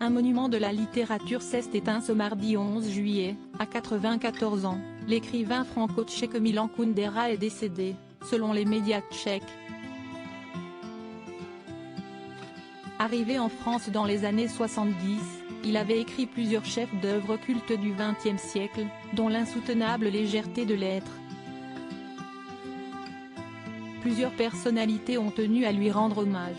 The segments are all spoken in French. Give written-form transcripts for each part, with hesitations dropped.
Un monument de la littérature s'est éteint ce mardi 11 juillet, à 94 ans. L'écrivain franco-tchèque Milan Kundera est décédé, selon les médias tchèques. Arrivé en France dans les années 70, il avait écrit plusieurs chefs-d'œuvre cultes du XXe siècle, dont l'insoutenable légèreté de l'être. Plusieurs personnalités ont tenu à lui rendre hommage.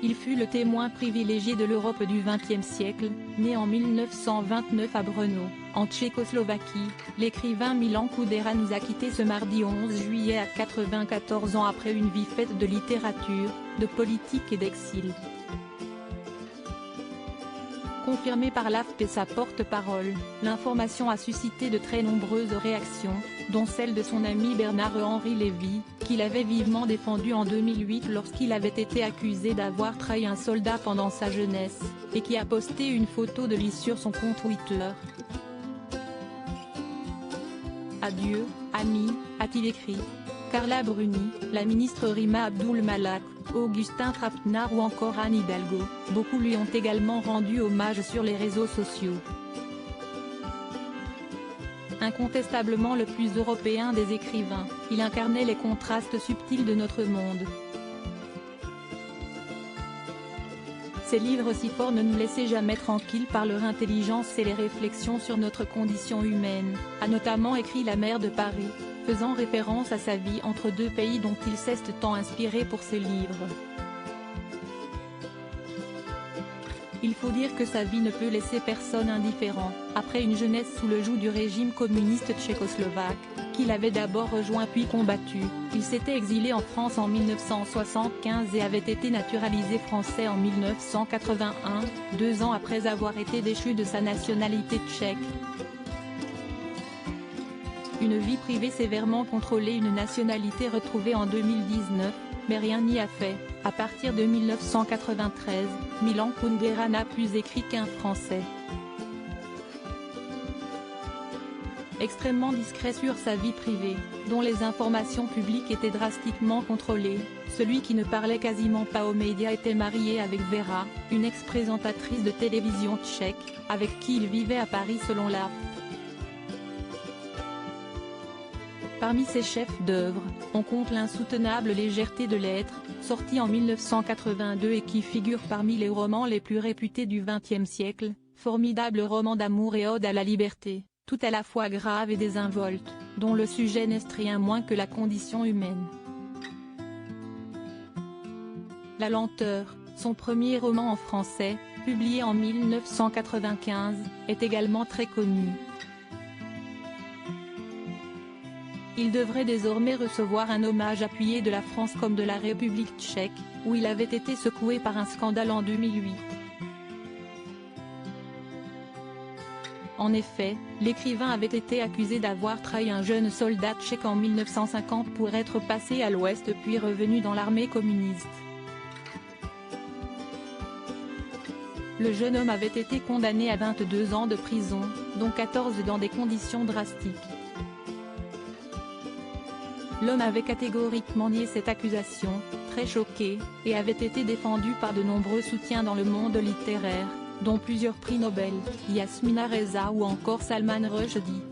Il fut le témoin privilégié de l'Europe du XXe siècle, né en 1929 à Brno, en Tchécoslovaquie. L'écrivain Milan Kundera nous a quittés ce mardi 11 juillet à 94 ans après une vie faite de littérature, de politique et d'exil. Confirmé par l'AFP et sa porte-parole, l'information a suscité de très nombreuses réactions, dont celle de son ami Bernard-Henri Lévy, qu'il avait vivement défendu en 2008 lorsqu'il avait été accusé d'avoir trahi un soldat pendant sa jeunesse, et qui a posté une photo de lui sur son compte Twitter. Adieu, amis, a-t-il écrit. Carla Bruni, la ministre Rima Abdul Malak, Augustin Trapenard ou encore Anne Hidalgo, beaucoup lui ont également rendu hommage sur les réseaux sociaux. Incontestablement le plus européen des écrivains, il incarnait les contrastes subtils de notre monde. Ses livres si forts ne nous laissaient jamais tranquilles par leur intelligence et les réflexions sur notre condition humaine, a notamment écrit La Mère de Paris, faisant référence à sa vie entre deux pays dont il s'est tant inspiré pour ses livres. Il faut dire que sa vie ne peut laisser personne indifférent, après une jeunesse sous le joug du régime communiste tchécoslovaque, qu'il avait d'abord rejoint puis combattu. Il s'était exilé en France en 1975 et avait été naturalisé français en 1981, 2 ans après avoir été déchu de sa nationalité tchèque. Une vie privée sévèrement contrôlée, une nationalité retrouvée en 2019, mais rien n'y a fait. À partir de 1993, Milan Kundera n'a plus écrit qu'un français. Extrêmement discret sur sa vie privée, dont les informations publiques étaient drastiquement contrôlées, celui qui ne parlait quasiment pas aux médias était marié avec Vera, une ex-présentatrice de télévision tchèque, avec qui il vivait à Paris selon l'AFP. Parmi ses chefs-d'œuvre, on compte l'insoutenable légèreté de l'être, sorti en 1982 et qui figure parmi les romans les plus réputés du XXe siècle, formidable roman d'amour et ode à la liberté, tout à la fois grave et désinvolte, dont le sujet n'est rien moins que la condition humaine. La lenteur, son premier roman en français, publié en 1995, est également très connu. Il devrait désormais recevoir un hommage appuyé de la France comme de la République tchèque, où il avait été secoué par un scandale en 2008. En effet, l'écrivain avait été accusé d'avoir trahi un jeune soldat tchèque en 1950 pour être passé à l'Ouest puis revenu dans l'armée communiste. Le jeune homme avait été condamné à 22 ans de prison, dont 14 dans des conditions drastiques. L'homme avait catégoriquement nié cette accusation, très choqué, et avait été défendu par de nombreux soutiens dans le monde littéraire, dont plusieurs prix Nobel, Yasmina Reza ou encore Salman Rushdie.